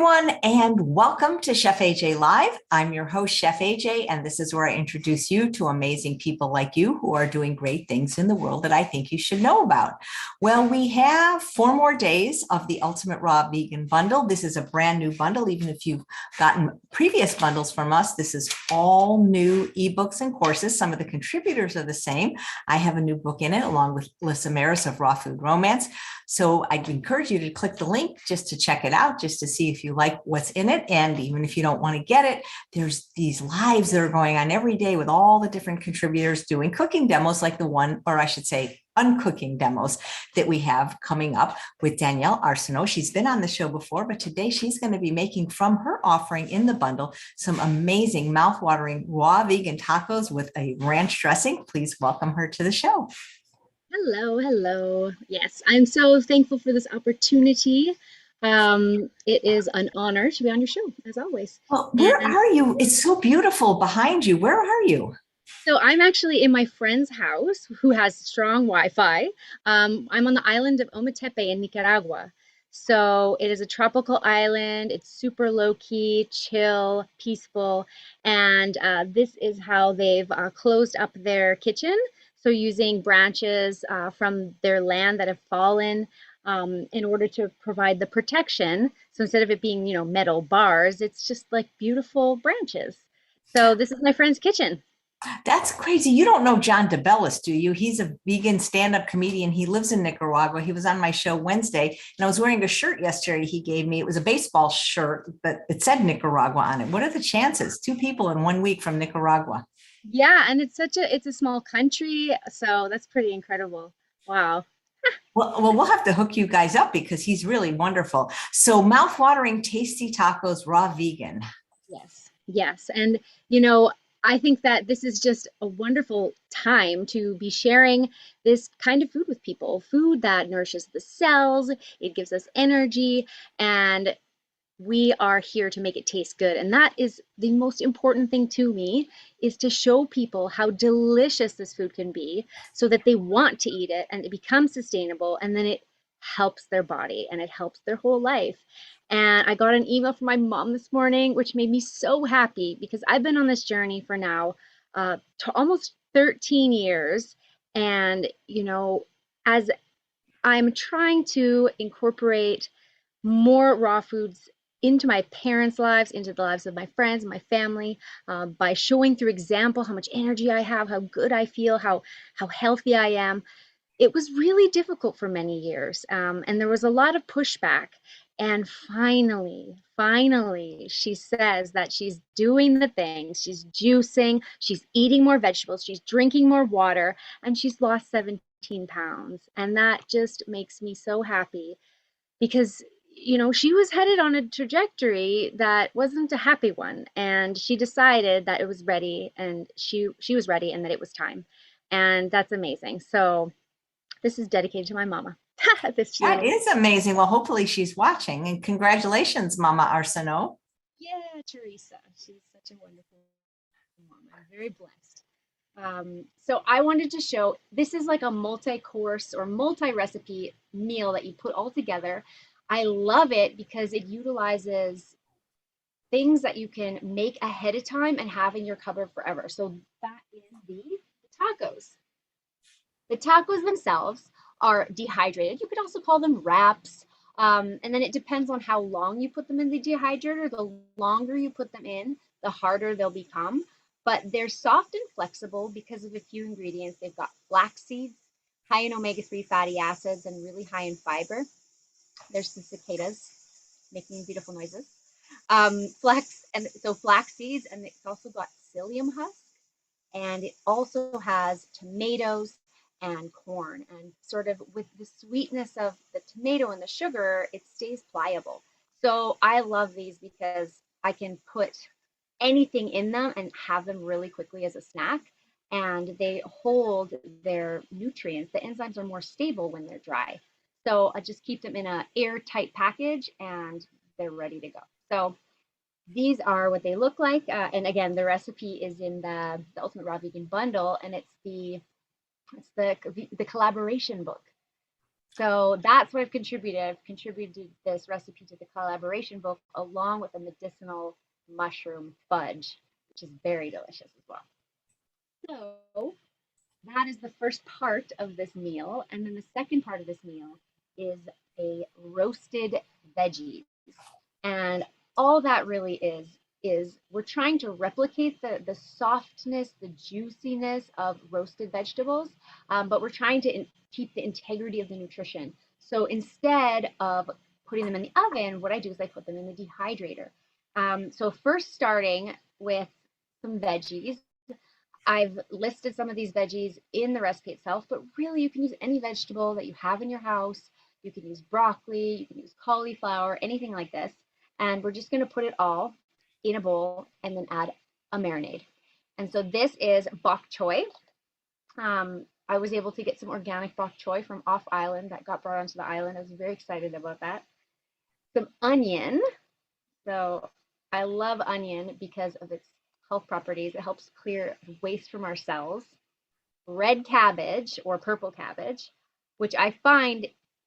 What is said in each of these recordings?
everyone, and welcome to Chef AJ Live. I'm your host, Chef AJ, and this is where I introduce you to amazing people like you who are doing great things in the world that I think you should know about. Well, we have 4 more days of the Ultimate Raw Vegan Bundle. This is a brand new bundle. Even if you've gotten previous bundles from us, this is all new ebooks and courses. Some of the contributors are the same. I have a new book in it along with Lissa Maris of Raw Food Romance. So I'd encourage you to click the link just to check it out, just to see if you like what's in it. And even if you don't want to get it, there's these lives that are going on every day with all the different contributors doing cooking demos like the one, or I should say, uncooking demos that we have coming up with Danielle Arsenault. She's been on the show before, but today she's going to be making from her offering in the bundle some amazing mouth-watering raw vegan tacos with a ranch dressing. Please welcome her to the show. Hello, hello. Yes, I'm so thankful for this opportunity. It is an honor to be on your show, as always. Well, where are you? It's so beautiful behind you. Where are you? So I'm actually in my friend's house who has strong Wi-Fi. I'm on the island of Ometepe in Nicaragua. So it is a tropical island. It's super low-key, chill, peaceful. And this is how they've closed up their kitchen. So using branches from their land that have fallen in order to provide the protection. So instead of it being, metal bars, it's just like beautiful branches. So this is my friend's kitchen. That's crazy. You don't know John Bellis, do you? He's a vegan stand-up comedian. He lives in Nicaragua. He was on my show Wednesday, and I was wearing a shirt yesterday he gave me. It was a baseball shirt, but it said Nicaragua on it. What are the chances? 2 people in 1 week from Nicaragua. Yeah, and it's a small country, so that's pretty incredible. Wow. Well, we'll have to hook you guys up because he's really wonderful. So mouth-watering, tasty tacos, raw vegan. Yes, yes. And, I think that this is just a wonderful time to be sharing this kind of food with people, food that nourishes the cells, it gives us energy, and we are here to make it taste good. And that is the most important thing to me, is to show people how delicious this food can be so that they want to eat it and it becomes sustainable, and then it helps their body and it helps their whole life. And I got an email from my mom this morning, which made me so happy because I've been on this journey for now to almost 13 years. And, as I'm trying to incorporate more raw foods into my parents' lives, into the lives of my friends and my family, by showing through example how much energy I have, how good I feel, how healthy I am. It was really difficult for many years, and there was a lot of pushback. And finally, she says that she's doing the things. She's juicing, she's eating more vegetables, she's drinking more water, and she's lost 17 pounds. And that just makes me so happy because she was headed on a trajectory that wasn't a happy one, and she decided that it was ready, and she was ready, and that it was time. And that's amazing. So this is dedicated to my mama. That is amazing. Well, hopefully she's watching, and congratulations, Mama Arsenault. Yeah, Teresa. She's such a wonderful mom. I'm very blessed. So I wanted to show, this is like a multi-course or multi-recipe meal that you put all together. I love it because it utilizes things that you can make ahead of time and have in your cupboard forever. So that is the tacos. The tacos themselves are dehydrated. You could also call them wraps. And then it depends on how long you put them in the dehydrator. The longer you put them in, the harder they'll become. But they're soft and flexible because of a few ingredients. They've got flax seeds, high in omega-3 fatty acids, and really high in fiber. There's the cicadas making beautiful noises. Flax seeds, and it's also got psyllium husk, and it also has tomatoes and corn, and sort of with the sweetness of the tomato and the sugar, it stays pliable. So I love these because I can put anything in them and have them really quickly as a snack, and they hold their nutrients. The enzymes are more stable when they're dry. So I just keep them in an airtight package and they're ready to go. So these are what they look like. And again, the recipe is in the Ultimate Raw Vegan Bundle, and it's the collaboration book. So that's what I've contributed. I've contributed this recipe to the collaboration book along with a medicinal mushroom fudge, which is very delicious as well. So that is the first part of this meal. And then the second part of this meal is a roasted veggies. And all that really is we're trying to replicate the softness, the juiciness of roasted vegetables, but we're trying to keep the integrity of the nutrition. So instead of putting them in the oven, what I do is I put them in the dehydrator. So first starting with some veggies. I've listed some of these veggies in the recipe itself, but really you can use any vegetable that you have in your house. You can use broccoli, you can use cauliflower, anything like this. And we're just going to put it all in a bowl and then add a marinade. And so this is bok choy. I was able to get some organic bok choy from off island that got brought onto the island. I was very excited about that. Some onion. So I love onion because of its health properties. It helps clear waste from our cells. Red cabbage or purple cabbage, which I find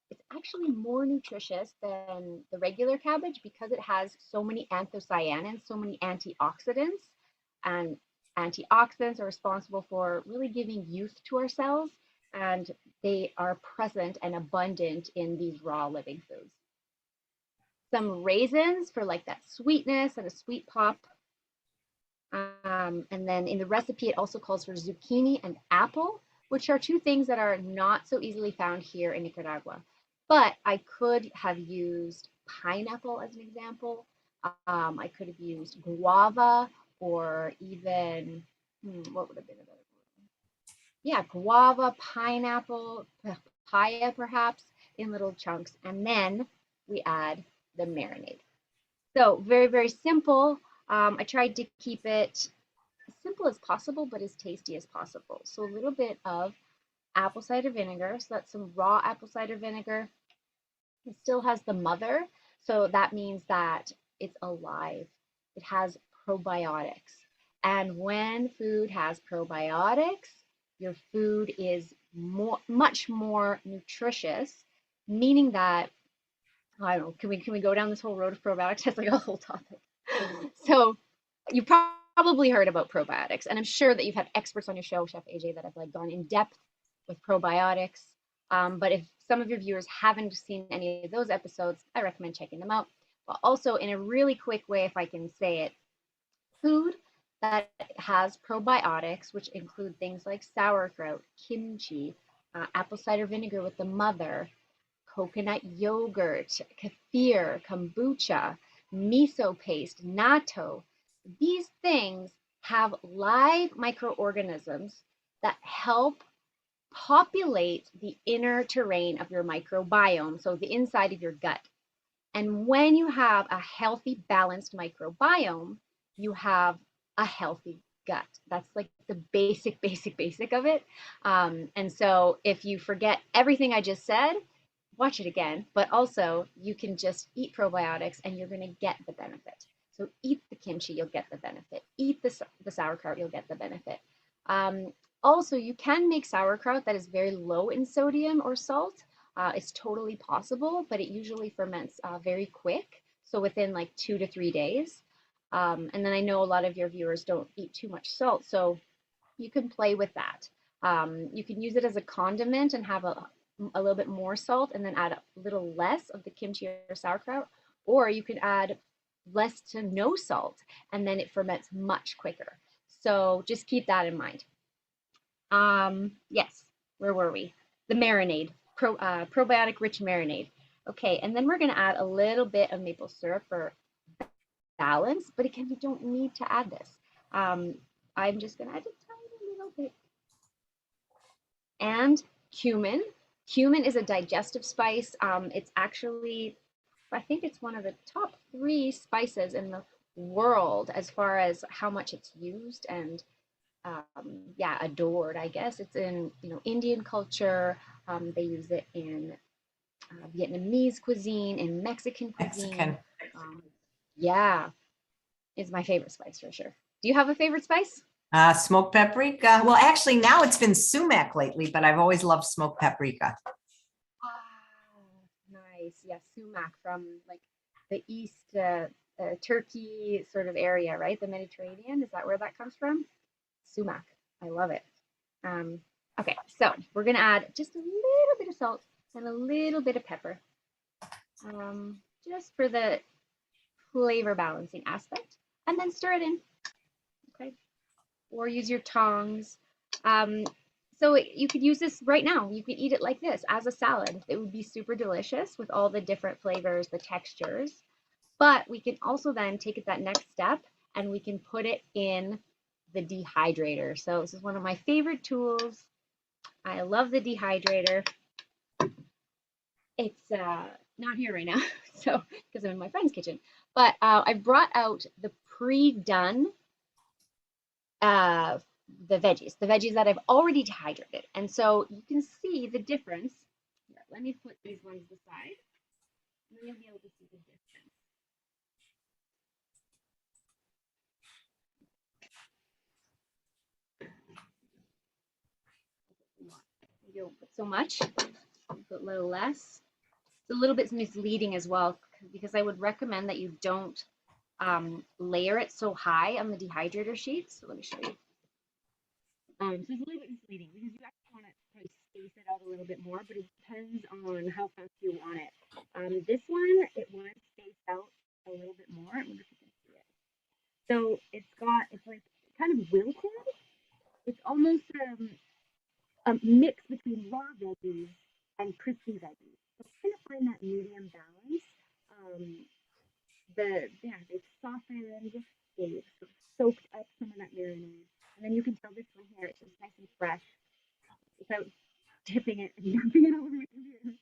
it's actually more nutritious than the regular cabbage because it has so many anthocyanins, so many antioxidants. And antioxidants are responsible for really giving youth to our cells, and they are present and abundant in these raw living foods. Some raisins for like that sweetness and a sweet pop. And then in the recipe, it also calls for zucchini and apple, which are two things that are not so easily found here in Nicaragua. But I could have used pineapple as an example. I could have used guava or even, what would have been a better word? Yeah, guava, pineapple, papaya perhaps in little chunks. And then we add the marinade. So very, very simple. I tried to keep it as simple as possible, but as tasty as possible. So a little bit of apple cider vinegar. So that's some raw apple cider vinegar. It still has the mother. So that means that it's alive. It has probiotics. And when food has probiotics, your food is much more nutritious, meaning that, I don't know, can we go down this whole road of probiotics? That's like a whole topic. So you probably heard about probiotics, and I'm sure that you've had experts on your show, Chef AJ, that have like gone in depth with probiotics. But if some of your viewers haven't seen any of those episodes, I recommend checking them out. But also in a really quick way, if I can say it, food that has probiotics, which include things like sauerkraut, kimchi, apple cider vinegar with the mother, coconut yogurt, kefir, kombucha, miso paste, natto. These things have live microorganisms that help populate the inner terrain of your microbiome, so the inside of your gut. And when you have a healthy, balanced microbiome, you have a healthy gut. That's like the basic of it. And so if you forget everything I just said, watch it again, but also you can just eat probiotics and you're going to get the benefit. So eat the kimchi, you'll get the benefit. Eat the sauerkraut, you'll get the benefit. Also, you can make sauerkraut that is very low in sodium or salt. It's totally possible, but it usually ferments very quick. So within like 2 to 3 days. And then I know a lot of your viewers don't eat too much salt, so you can play with that. You can use it as a condiment and have a little bit more salt and then add a little less of the kimchi or sauerkraut, or you can add less to no salt and then it ferments much quicker. So just keep that in mind. Yes, where were we? The marinade, probiotic rich marinade. Okay, and then we're going to add a little bit of maple syrup for balance, but again, you don't need to add this. I'm just going to add a tiny little bit. And cumin. Cumin is a digestive spice. It's actually, I think it's one of the top 3 spices in the world as far as how much it's used and yeah, adored, I guess. It's in, Indian culture. They use it in Vietnamese cuisine, in Mexican cuisine. Mexican. Yeah, it's my favorite spice for sure. Do you have a favorite spice? Smoked paprika. Well, actually, now it's been sumac lately, but I've always loved smoked paprika. place. Yes, sumac from like the East Turkey sort of area, right? The Mediterranean. Is that where that comes from? Sumac. I love it. Um, okay, so we're gonna add just a little bit of salt and a little bit of pepper, just for the flavor balancing aspect, and then stir it in. Okay, or use your tongs. Um, so you could use this right now. You could eat it like this as a salad. It would be super delicious with all the different flavors, the textures. But we can also then take it that next step and we can put it in the dehydrator. So this is one of my favorite tools. I love the dehydrator. It's not here right now, so because I'm in my friend's kitchen. But I brought out the pre-done the veggies that I've already dehydrated. And so you can see the difference. Here, let me put these ones aside, and then you'll be able to see the difference. You don't put so much, put a little less. It's a little bit misleading as well, because I would recommend that you don't layer it so high on the dehydrator sheet. So let me show you. So it's a little bit misleading because you actually want to probably space it out a little bit more, but it depends on how fast you want it. This one, it was spaced out a little bit more. I wonder if you can see it. So it's like kind of wilted. It's almost a mix between raw veggies and crispy veggies. So kind of find that medium balance. They've softened, they've sort of soaked up some of that marinade. And then you can tell this one here, it's just nice and fresh without dipping it and dumping it over my computer.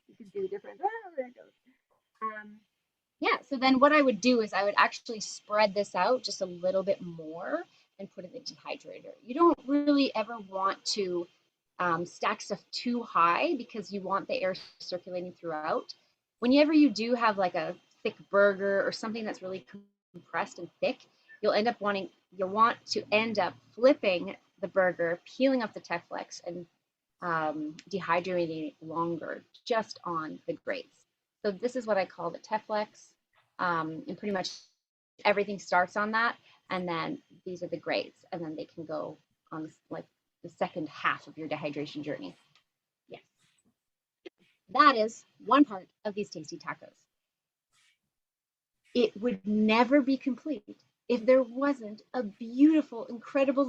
You can see the difference. Oh, there it goes. Yeah, so then what I would do is I would actually spread this out just a little bit more and put it in the dehydrator. You don't really ever want to stack stuff too high because you want the air circulating throughout. Whenever you do have like a thick burger or something that's really compressed and thick, you'll want to end up flipping the burger, peeling off the Teflex and dehydrating it longer just on the grates. So this is what I call the Teflex, and pretty much everything starts on that, and then these are the grates, and then they can go on like the second half of your dehydration journey. Yes, that is one part of these tasty tacos. It would never be complete if there wasn't a beautiful, incredible,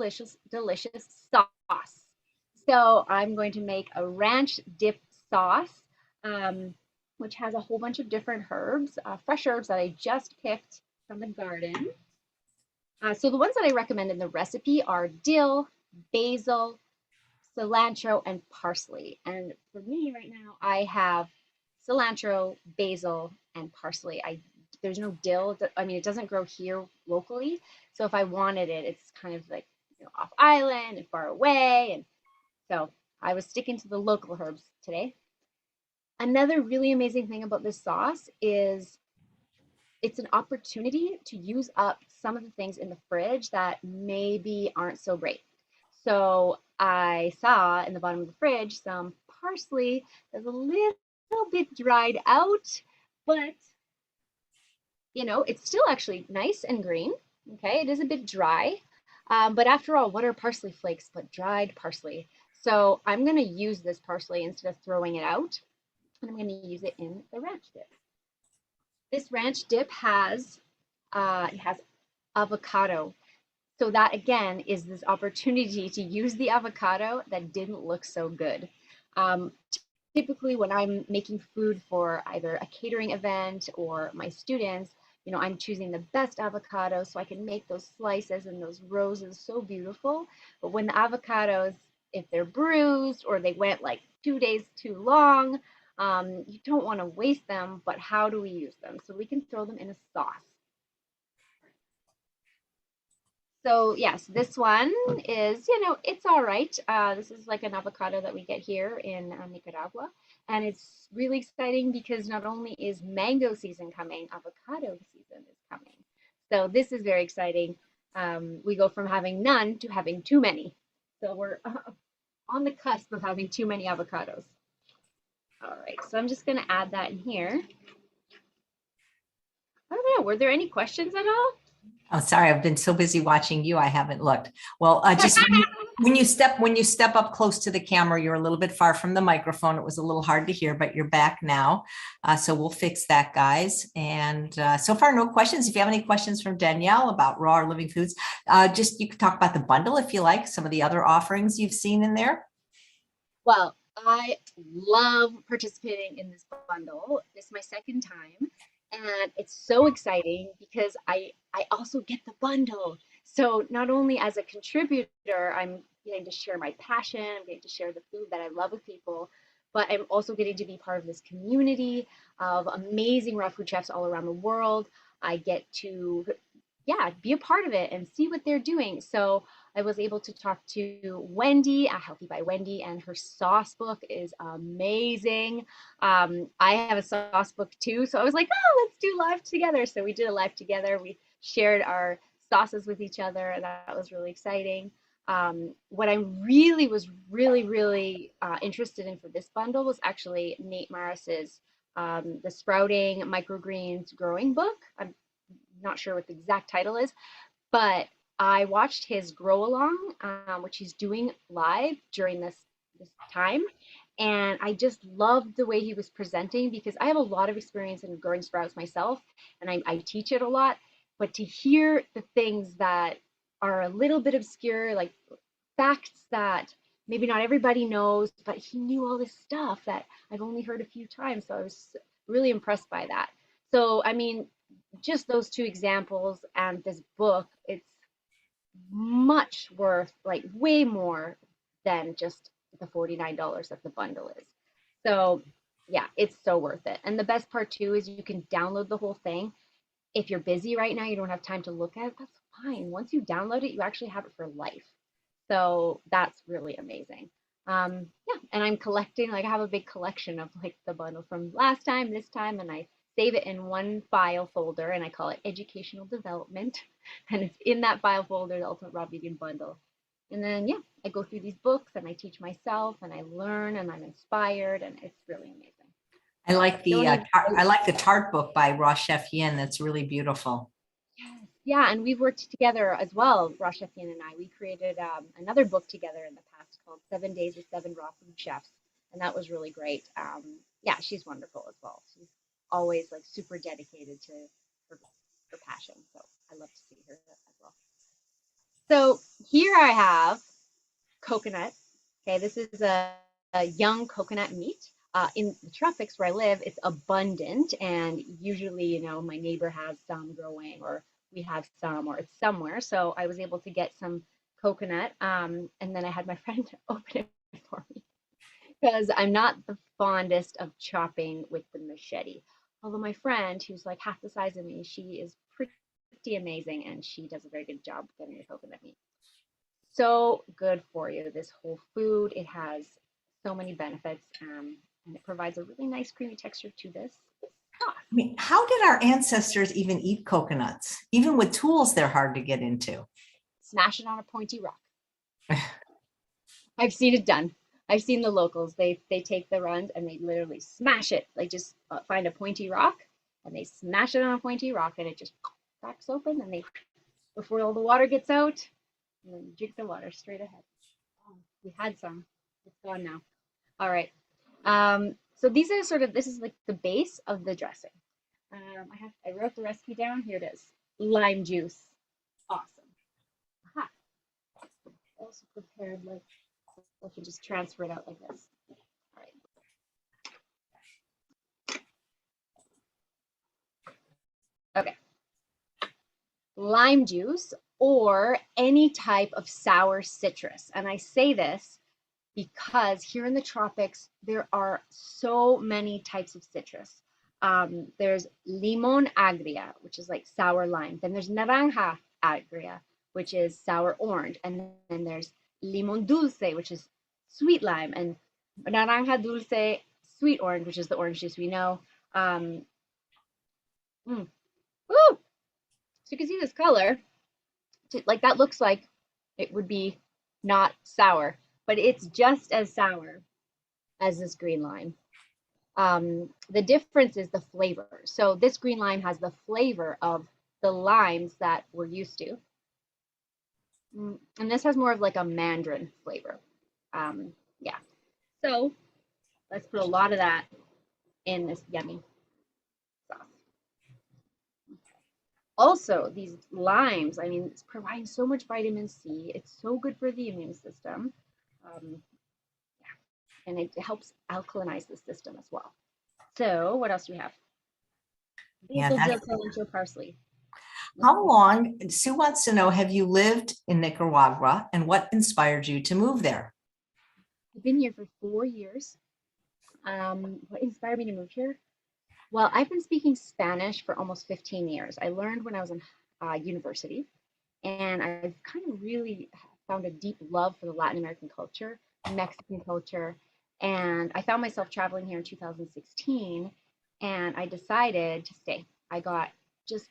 delicious sauce. So I'm going to make a ranch dip sauce, which has a whole bunch of different herbs, fresh herbs that I just picked from the garden. So the ones that I recommend in the recipe are dill, basil, cilantro, and parsley. And for me right now, I have cilantro, basil, and parsley. There's no dill. I mean, it doesn't grow here locally. So if I wanted it, it's kind of like off island and far away. And so I was sticking to the local herbs today. Another really amazing thing about this sauce is it's an opportunity to use up some of the things in the fridge that maybe aren't so great. So I saw in the bottom of the fridge some parsley that's a little bit dried out, but it's still actually nice and green. Okay, it is a bit dry, but after all, what are parsley flakes but dried parsley? So I'm going to use this parsley instead of throwing it out, and I'm going to use it in the ranch dip. This ranch dip has avocado. So that again is this opportunity to use the avocado that didn't look so good. Typically when I'm making food for either a catering event or my students, I'm choosing the best avocado so I can make those slices and those roses so beautiful. But when the avocados, if they're bruised or they went like 2 days too long, you don't want to waste them, but how do we use them? So we can throw them in a sauce. So yes, this one is, it's all right. This is like an avocado that we get here in Nicaragua. And it's really exciting because not only is mango season coming, avocado season is coming. So this is very exciting. We go from having none to having too many. So we're on the cusp of having too many avocados. All right, so I'm just going to add that in here. I don't know, were there any questions at all? Oh, sorry, I've been so busy watching you, I haven't looked. Well, just when you step up close to the camera, you're a little bit far from the microphone. It was a little hard to hear, but you're back now. So we'll fix that, guys. And so far, no questions. If you have any questions from Danielle about raw or living foods, just you could talk about the bundle if you like, some of the other offerings you've seen in there. Well, I love participating in this bundle. This is my second time, and it's so exciting because I also get the bundle. So not only as a contributor, I'm getting to share my passion, I'm getting to share the food that I love with people, but I'm also getting to be part of this community of amazing raw food chefs all around the world. I get to, yeah, be a part of it and see what they're doing. So I was able to talk to Wendy at Healthy by Wendy, and her sauce book is amazing. I have a sauce book too, so I was like, oh, let's do live together. So we did a live together. We shared our sauces with each other, and that was really exciting. What I really was really interested in for this bundle was actually Nate Maris's The Sprouting Microgreens Growing book. I'm not sure what the exact title is, but I watched his grow along, which he's doing live during this time, and I just loved the way he was presenting because I have a lot of experience in growing sprouts myself, and I teach it a lot. But to hear the things that are a little bit obscure, like facts that maybe not everybody knows, but he knew all this stuff that I've only heard a few times. So I was really impressed by that. So, I mean, just those two examples and this book, it's much worth, like way more than just the $49 that the bundle is. So, yeah, it's so worth it. And the best part too is you can download the whole thing. If you're busy right now, you don't have time to look at it, that's fine. Once you download it, you actually have it for life. So that's really amazing. Yeah, and I'm collecting, like I have a big collection of like the bundle from last time, this time, and I save it in one file folder and I call it educational development. And it's in that file folder, the Ultimate Raw Vegan Bundle. And then, yeah, I go through these books and I teach myself and I learn and I'm inspired and it's really amazing. Don't even, I like the Tart book by Raw Chef Yin. That's really beautiful. yes. Yeah, and we've worked together as well, Rashafian and I. We created another book together in the past called 7 Days with Seven Raw Food Chefs, and that was really great. Yeah, she's wonderful as well. She's always like super dedicated to her, her passion, so I love to see her as well. So here I have coconut. Okay, this is a young coconut meat. In the tropics where I live, it's abundant, and usually, you know, my neighbor has some growing, or we have some, or it's somewhere. So I was able to get some coconut, and then I had my friend open it for me because I'm not the fondest of chopping with the machete. Although my friend, who's like half the size of me, she is pretty amazing, and she does a very good job getting the coconut meat. So good for you. This whole food, it has so many benefits, and it provides a really nice creamy texture to this sauce. I mean, how did our ancestors even eat coconuts? Even with tools, they're hard to get into. Smash it on a pointy rock. I've seen it done. I've seen the locals. They take the runs and they literally smash it. Like just find a pointy rock and they smash it on a pointy rock and it just cracks open and they before all the water gets out and then you drink the water straight ahead. Oh, we had some. It's gone now. All right. So these are sort of this is like the base of the dressing. I wrote the recipe down. Here it is. Lime juice. Awesome. Aha. Also prepared like I can just transfer it out like this. All right. Okay. Lime juice or any type of sour citrus. And I say this because here in the tropics, there are so many types of citrus. There's limon agria, which is like sour lime. Then there's naranja agria, which is sour orange. And then there's limon dulce, which is sweet lime. And naranja dulce, sweet orange, which is the orange juice we know. Um, mm, Woo! So you can see this color. Like that looks like it would be not sour, but it's just as sour as this green lime. The difference is the flavor. So this green lime has the flavor of the limes that we're used to. And this has more of like a mandarin flavor. Yeah. So let's put a lot of that in this yummy sauce. Also, these limes, I mean, it's providing so much vitamin C. It's so good for the immune system. Yeah. And it helps alkalinize the system as well. So what else do we have? Yeah, Basil, dill, that's cilantro, parsley. how long, Sue wants to know, have you lived in Nicaragua and what inspired you to move there? I've been here for 4 years. What inspired me to move here? Well, I've been speaking Spanish for almost 15 years. I learned when I was in university, and I've kind of really found a deep love for the Latin American culture, Mexican culture, and I found myself traveling here in 2016, and I decided to stay. I got just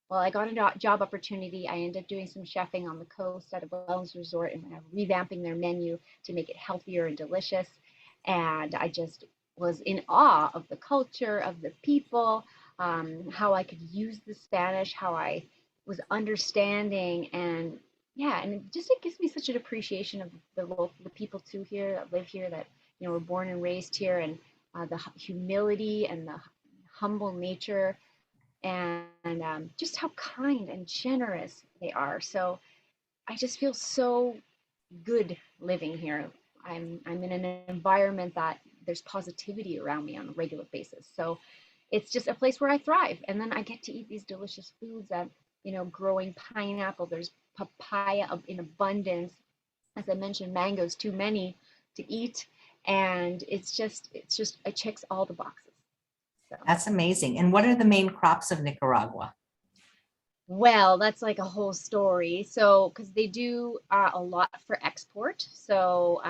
well, I got a job opportunity. I ended up doing some chefing on the coast at a wellness resort and revamping their menu to make it healthier and delicious. And I just was in awe of the culture, of the people, how I could use the Spanish, how I was understanding, and yeah, and it gives me such an appreciation of the people too here that live here, that were born and raised here, and the humility and the humble nature, and just how kind and generous they are. So I just feel so good living here. I'm in an environment that there's positivity around me on a regular basis. So it's just a place where I thrive. And then I get to eat these delicious foods that, growing pineapple, there's papaya in abundance. As I mentioned, mangoes, too many to eat. And it checks all the boxes. So. That's amazing. And what are the main crops of Nicaragua? Well, that's like a whole story. So, because they do a lot for export. So,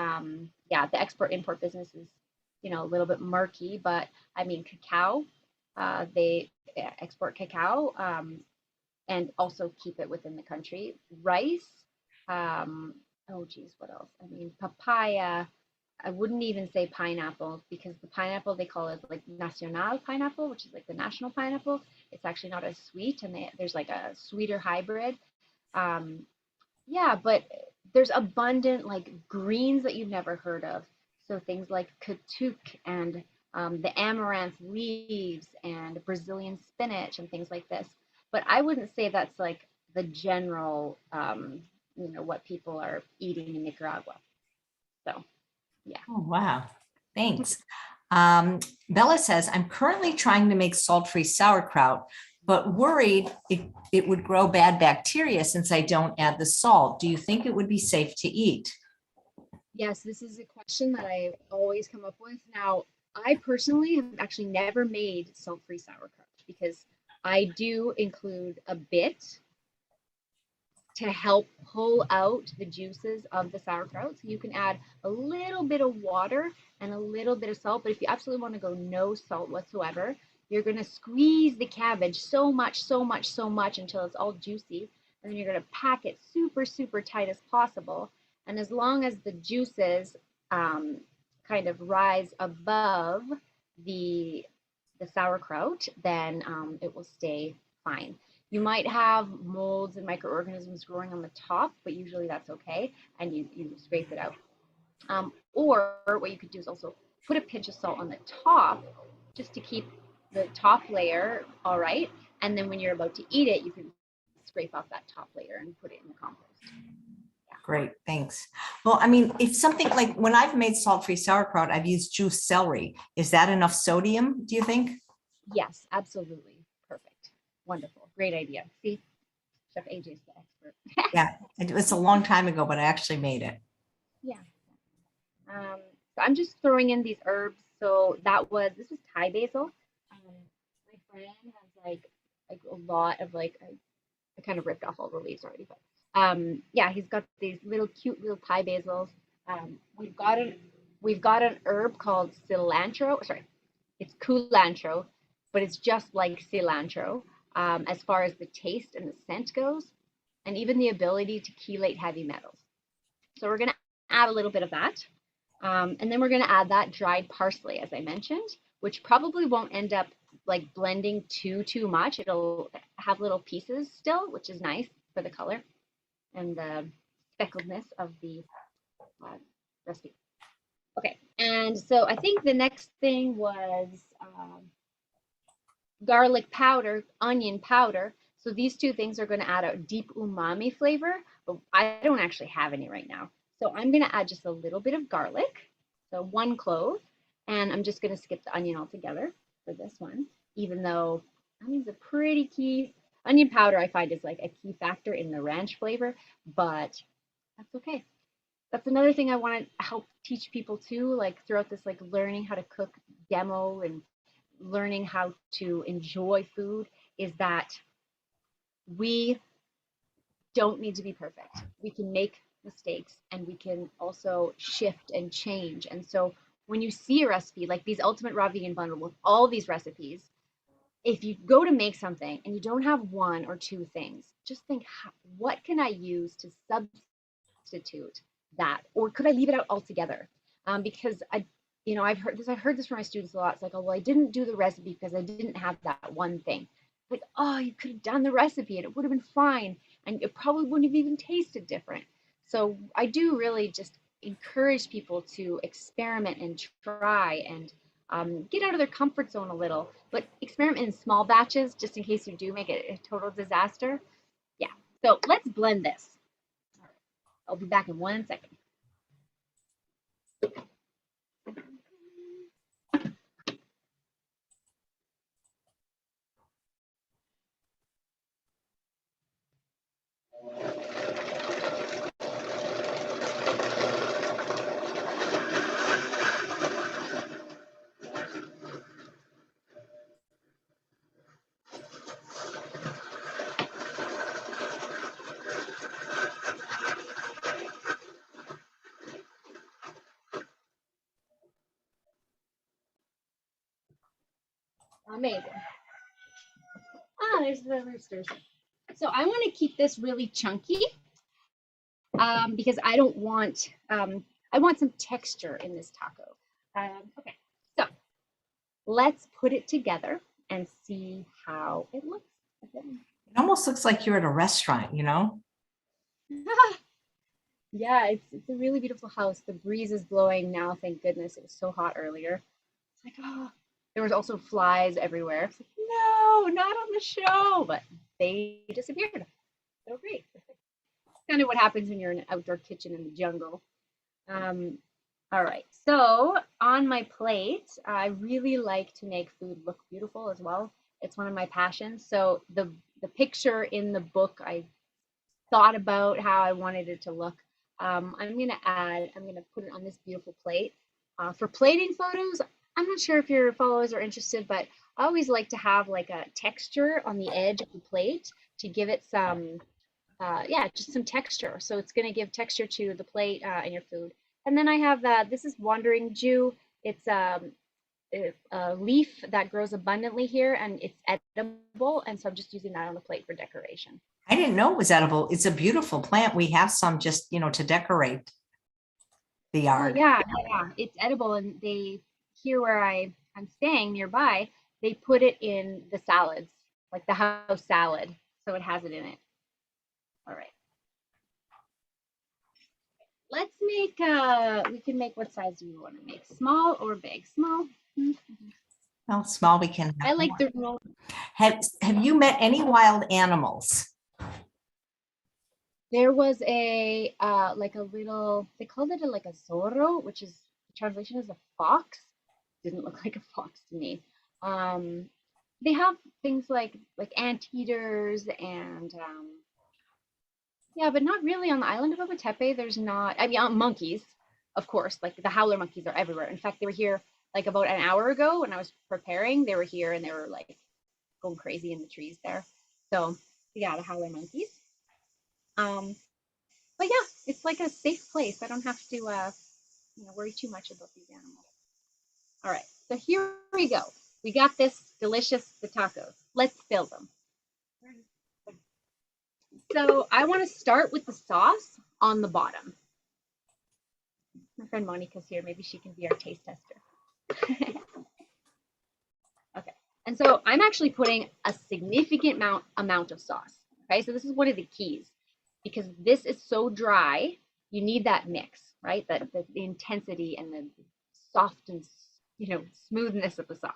yeah, the export import business is, a little bit murky, but I mean, cacao, they export cacao, and also keep it within the country. Rice, oh geez, what else? I mean, papaya. I wouldn't even say pineapple, because the pineapple, they call it like nacional pineapple, which is like the national pineapple. It's actually not as sweet, and there's like a sweeter hybrid. Um, yeah, but there's abundant like greens that you've never heard of. So things like katuk and the amaranth leaves and Brazilian spinach and things like this. But I wouldn't say that's like the general, what people are eating in Nicaragua. So, yeah. Oh, wow. Thanks. Bella says, I'm currently trying to make salt-free sauerkraut, but worried it would grow bad bacteria since I don't add the salt. Do you think it would be safe to eat? Yes, this is a question that I always come up with. Now, I personally have actually never made salt-free sauerkraut because I do include a bit to help pull out the juices of the sauerkraut. So you can add a little bit of water and a little bit of salt, but if you absolutely want to go no salt whatsoever, you're going to squeeze the cabbage so much, so much, so much until it's all juicy. And then you're going to pack it super, super tight as possible. And as long as the juices kind of rise above the sauerkraut, then it will stay fine. You might have molds and microorganisms growing on the top, but usually that's okay, and you scrape it out. Or what you could do is also put a pinch of salt on the top just to keep the top layer all right, and then when you're about to eat it, you can scrape off that top layer and put it in the compost. Great, thanks. Well, I mean, if something like when I've made salt-free sauerkraut, I've used juiced celery. Is that enough sodium, do you think? Yes, absolutely. Perfect. Wonderful. Great idea. See, Chef AJ's the expert. Yeah, it was a long time ago, but I actually made it. Yeah. So I'm just throwing in these herbs. So this is Thai basil. My friend has like a lot of I kind of ripped off all the leaves already, but yeah, he's got these little cute little Thai basils. We've got an herb called cilantro. Sorry, it's culantro, but it's just like cilantro as far as the taste and the scent goes, and even the ability to chelate heavy metals. So we're going to add a little bit of that. And then we're going to add that dried parsley, as I mentioned. which probably won't end up like blending too much. It'll have little pieces still, which is nice for the color and the speckledness of the recipe. Okay, and so I think the next thing was garlic powder, onion powder. So these two things are going to add a deep umami flavor, but I don't actually have any right now. So I'm going to add just a little bit of garlic, so 1 clove, and I'm just going to skip the onion altogether for this one, even though onion's a pretty key. Onion powder I find is like a key factor in the ranch flavor, but that's okay. That's another thing I want to help teach people too, like throughout this like learning how to cook demo and learning how to enjoy food, is that we don't need to be perfect. We can make mistakes and we can also shift and change. And so when you see a recipe like these Ultimate Raw Vegan Bundle with all these recipes, if you go to make something and you don't have one or two things, just think, what can I use to substitute that, or could I leave it out altogether? Because I've heard this from my students a lot. It's like, oh, well, I didn't do the recipe because I didn't have that one thing. Like, oh, you could have done the recipe and it would have been fine, and it probably wouldn't have even tasted different. So I do really just encourage people to experiment and try and get out of their comfort zone a little, but experiment in small batches just in case you do make it a total disaster. Yeah. So let's blend this. I'll be back in 1 second. Amazing. There's the roosters. So I want to keep this really chunky because I don't want, I want some texture in this taco. Okay, so let's put it together and see how it looks. It almost looks like you're at a restaurant, you know? Yeah, it's a really beautiful house. The breeze is blowing now, thank goodness. It was so hot earlier. It's like, oh, there was also flies everywhere. It's like, no, not on the show, but they disappeared. So great. Kind of what happens when you're in an outdoor kitchen in the jungle. All right, so on my plate, I really like to make food look beautiful as well. It's one of my passions. So the picture in the book, I thought about how I wanted it to look. I'm gonna put it on this beautiful plate. For plating photos, I'm not sure if your followers are interested, but I always like to have like a texture on the edge of the plate to give it some, yeah, just some texture. So it's gonna give texture to the plate and your food. And then I have this is Wandering Jew. It's a leaf that grows abundantly here and it's edible. And so I'm just using that on the plate for decoration. I didn't know it was edible. It's a beautiful plant. We have some just, to decorate the Oh yard. yeah, yeah, it's edible. And they, here where I'm staying nearby, they put it in the salads, like the house salad. So it has it in it. All right. Let's make, we can make, what size do you want to make? Small or big? Small? Well, small we can. I like the roll. Have you met any wild animals? There was a, like a little, they called it like a zorro, which is, the translation is a fox. Didn't look like a fox to me. They have things like anteaters and, yeah, but not really on the island of Ometepe. There's not, I mean, monkeys, of course, like the howler monkeys are everywhere. In fact, they were here like about an hour ago when I was preparing. They were here and they were like going crazy in the trees there. So yeah, the howler monkeys. But yeah, it's like a safe place. I don't have to, worry too much about these animals. All right, so here we go. We got this delicious, the tacos. Let's fill them. So I want to start with the sauce on the bottom. My friend Monica's here. Maybe she can be our taste tester. And so I'm actually putting a significant amount of sauce. Okay, so this is one of the keys because this is so dry. You need that mix, right? That the intensity and the soft and smoothness of the sauce.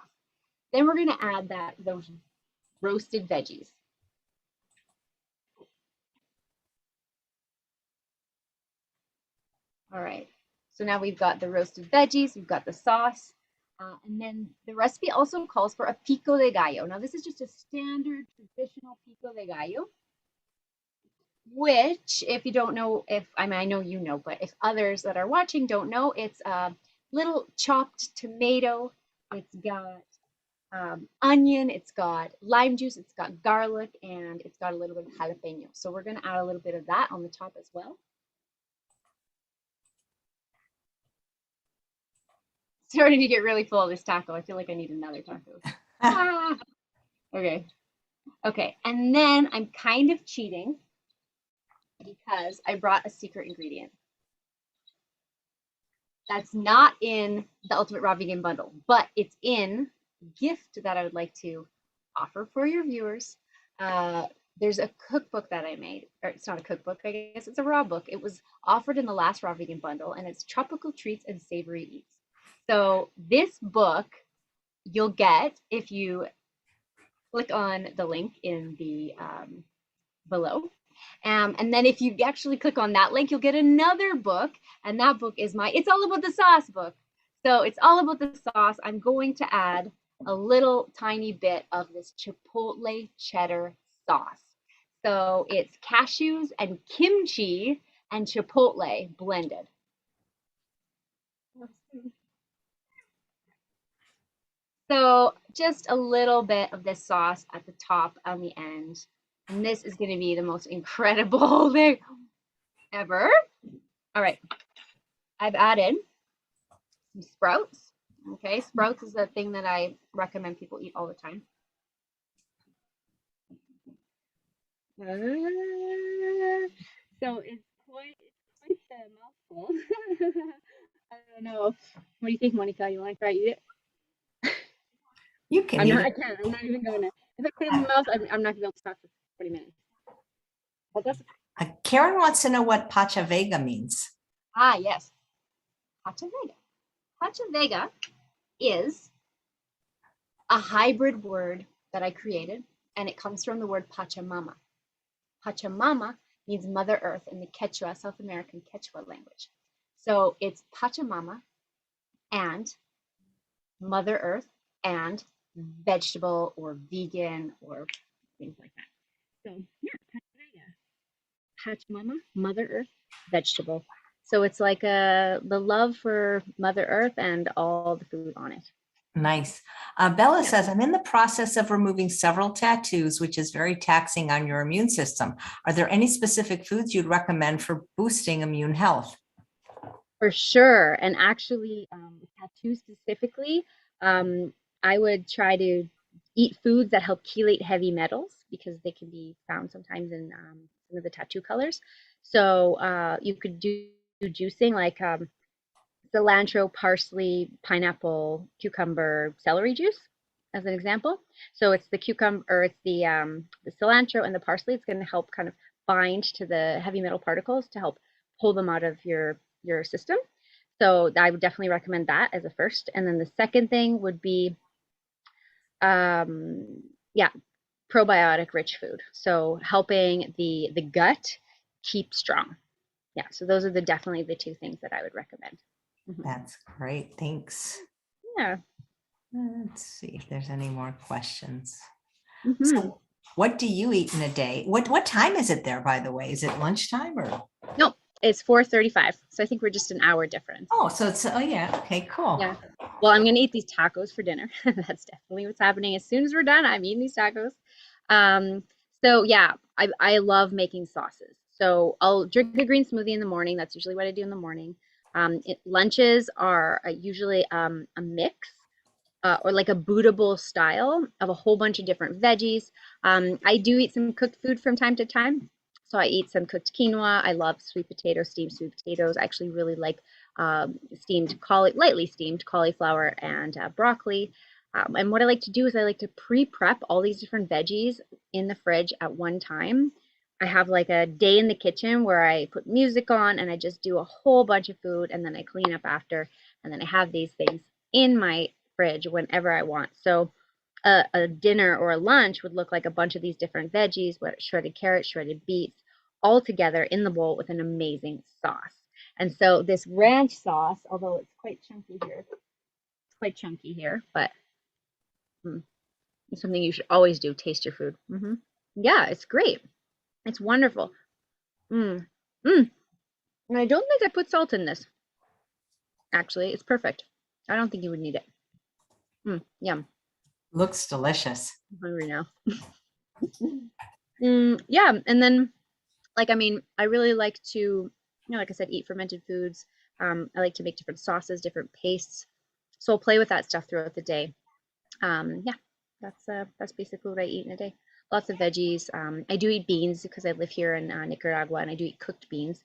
Then we're going to add those roasted veggies. All right, so now we've got the roasted veggies, we've got the sauce, and then the recipe also calls for a pico de gallo. Now this is just a standard traditional pico de gallo, which if you don't know, I know you know, but if others that are watching don't know, it's a little chopped tomato, it's got onion, it's got lime juice, it's got garlic, and it's got a little bit of jalapeno. So we're going to add a little bit of that on the top as well. Starting to get really full of this taco. I feel like I need another taco. Okay. Okay. And then I'm kind of cheating because I brought a secret ingredient. That's not in the Ultimate Raw Vegan Bundle, but it's in a gift that I would like to offer for your viewers. There's a cookbook that I made, or it's not a cookbook, I guess it's a raw book. It was offered in the last Raw Vegan Bundle, and it's Tropical Treats and Savory Eats. So this book you'll get if you click on the link in the below. And then if you actually click on that link, you'll get another book. And that book is It's All About the Sauce book. So it's all about the sauce. I'm going to add a little tiny bit of this chipotle cheddar sauce. So it's cashews and kimchi and chipotle blended. So just a little bit of this sauce at the top on the end. And this is going to be the most incredible thing ever. All right. I've added some sprouts. Okay. Sprouts is the thing that I recommend people eat all the time. So it's quite the mouthful. I don't know. What do you think, Monica? You want to try to eat it? You can I'm eat not, it. I can't. I'm not even going to. If I put it in my mouth, I'm not going to be able to stop for 20 minutes. But that's Karen wants to know what Pachavega means. Yes. Pachavega. Pachavega is a hybrid word that I created, and it comes from the word Pachamama. Pachamama means Mother Earth in the Quechua, South American Quechua language. So it's Pachamama and Mother Earth and vegetable or vegan or things like that. So yeah, Pachamama, Mother Earth, vegetable. So it's like the love for Mother Earth and all the food on it. Nice. Bellis says, I'm in the process of removing several tattoos, which is very taxing on your immune system. Are there any specific foods you'd recommend for boosting immune health? For sure. And actually, tattoos specifically, I would try to eat foods that help chelate heavy metals because they can be found sometimes in some of the tattoo colors. So you could do juicing like cilantro, parsley, pineapple, cucumber, celery juice as an example. So it's the cucumber, or it's the cilantro and the parsley. It's going to help kind of bind to the heavy metal particles to help pull them out of your system. So I would definitely recommend that as a first. And then the second thing would be, probiotic rich food. So helping the gut keep strong. Yeah. So those are definitely the two things that I would recommend. That's great. Thanks. Yeah. Let's see if there's any more questions. Mm-hmm. So what do you eat in a day? What time is it there, by the way? Is it lunchtime or? Nope, it's 4:35. So I think we're just an hour difference. Oh, so it's, oh yeah. Okay, cool. Yeah. Well, I'm going to eat these tacos for dinner. That's definitely what's happening. As soon as we're done, I'm eating these tacos. So yeah, I love making sauces. So I'll drink a green smoothie in the morning. That's usually what I do in the morning. Lunches are usually a mix or like a bootable style of a whole bunch of different veggies. I do eat some cooked food from time to time. So I eat some cooked quinoa. I love sweet potatoes, steamed sweet potatoes. I actually really like lightly steamed cauliflower and broccoli. And what I like to do is I like to pre-prep all these different veggies in the fridge at one time. I have like a day in the kitchen where I put music on and I just do a whole bunch of food and then I clean up after. And then I have these things in my fridge whenever I want. So a dinner or a lunch would look like a bunch of these different veggies, shredded carrots, shredded beets, all together in the bowl with an amazing sauce. And so this ranch sauce, although it's quite chunky here, but it's something you should always do, taste your food. Yeah, it's great. It's wonderful. Mm. Mm. And I don't think I put salt in this. Actually, it's perfect. I don't think you would need it. Yum. Looks delicious. I'm hungry now. Yeah, and then I really like to, like I said, eat fermented foods. I like to make different sauces, different pastes. So I'll play with that stuff throughout the day. Yeah, that's basically what I eat in a day. Lots of veggies. I do eat beans because I live here in Nicaragua, and I do eat cooked beans.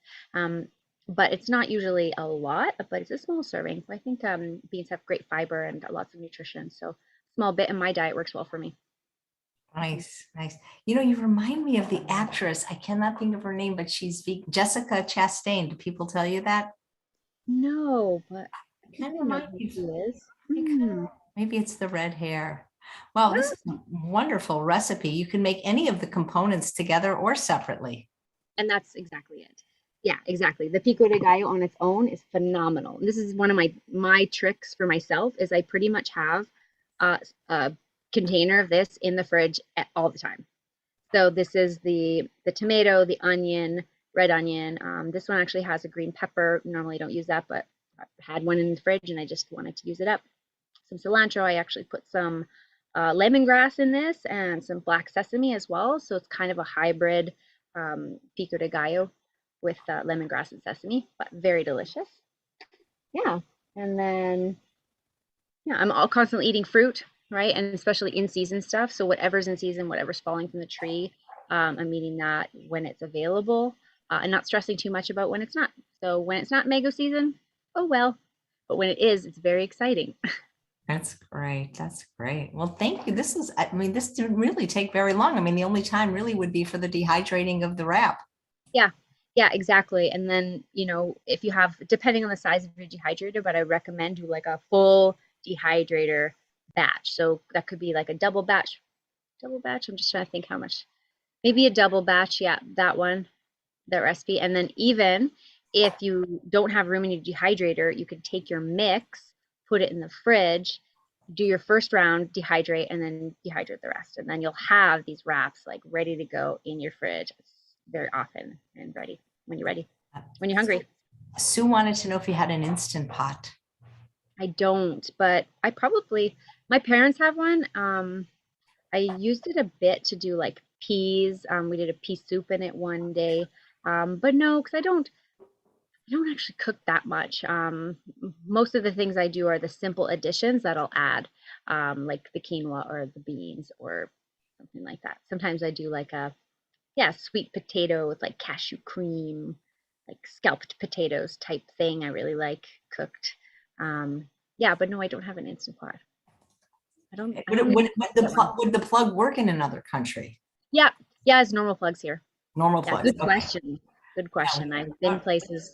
But it's not usually a lot, but it's a small serving. So I think beans have great fiber and lots of nutrition. So small bit in my diet works well for me. Nice, nice. You remind me of the actress. I cannot think of her name, but she's Jessica Chastain. Do people tell you that? No, but I Kind think of I know reminds who me. she is. Maybe it's the red hair. Well, this is a wonderful recipe. You can make any of the components together or separately. And that's exactly it. Yeah, exactly. The pico de gallo on its own is phenomenal. And this is one of my tricks for myself is I pretty much have a container of this in the fridge all the time. So this is the tomato, the onion, red onion. This one actually has a green pepper. Normally I don't use that, but I had one in the fridge and I just wanted to use it up. Some cilantro. I actually put some lemongrass in this and some black sesame as well. So it's kind of a hybrid pico de gallo with lemongrass and sesame, but very delicious. Yeah. And then, yeah, I'm all constantly eating fruit, right? And especially in season stuff. So whatever's in season, whatever's falling from the tree, I'm eating that when it's available and not stressing too much about when it's not. So when it's not mango season, oh well. But when it is, it's very exciting. That's great. That's great. Well, thank you. This didn't really take very long. The only time really would be for the dehydrating of the wrap. Yeah, yeah, exactly. And then, if you have, depending on the size of your dehydrator, but I recommend do like a full dehydrator batch. So that could be like a double batch. Double batch. I'm just trying to think how much. Maybe a double batch. Yeah, that one, that recipe. And then even if you don't have room in your dehydrator, you could take your mix, put it in the fridge, do your first round, dehydrate, and then dehydrate the rest. And then you'll have these wraps like ready to go in your fridge very often and ready when you're ready, when you're hungry. Sue wanted to know if you had an Instant Pot. I don't, but my parents have one. I used it a bit to do like peas. We did a pea soup in it one day. But no, because I don't actually cook that much. Most of the things I do are the simple additions that I'll add, like the quinoa or the beans or something like that. Sometimes I do like a sweet potato with like cashew cream, like scalped potatoes type thing. I really like cooked. Yeah, but no, I don't have an Instant Pot. I don't. I don't even Would the plug work in another country? Yeah, yeah, it's normal plugs here. Normal Yeah, plugs. good question. Good question. I've been places.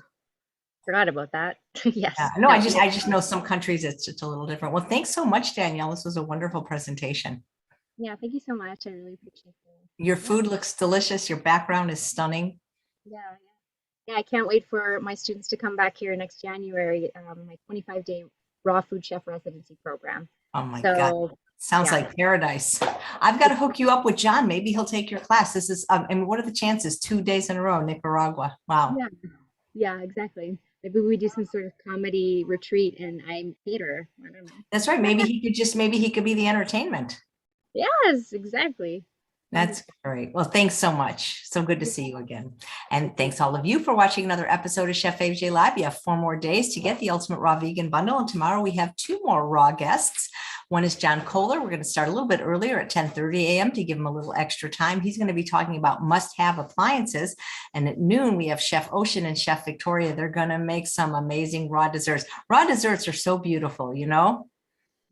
Forgot about that. Yes. Yeah. No, I just know some countries it's just a little different. Well, thanks so much, Danielle. This was a wonderful presentation. Yeah, thank you so much. I really appreciate it. Your food looks delicious. Your background is stunning. Yeah, yeah. Yeah, I can't wait for my students to come back here next January, my 25-day raw food chef residency program. Oh my God. Sounds yeah. like paradise. I've got to hook you up with John. Maybe he'll take your class. This is, and what are the chances? 2 days in a row, Nicaragua. Wow. Yeah, yeah, exactly. Maybe we do some sort of comedy retreat and I cater. I don't know. That's right. Maybe he could be the entertainment. Yes, exactly. That's great. Well, thanks so much. So good to see you again. And thanks all of you for watching another episode of Chef AJ Live. You have 4 more days to get the Ultimate Raw Vegan Bundle. And tomorrow we have 2 more raw guests. One is John Kohler. We're going to start a little bit earlier at 10:30 a.m. to give him a little extra time. He's going to be talking about must-have appliances. And at noon, we have Chef Ocean and Chef Victoria. They're going to make some amazing raw desserts. Raw desserts are so beautiful,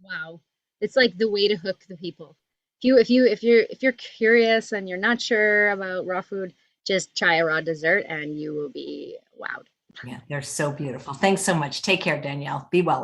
Wow. It's like the way to hook the people. If you're curious and you're not sure about raw food, just try a raw dessert and you will be wowed. Yeah, they're so beautiful. Thanks so much. Take care, Danielle. Be well.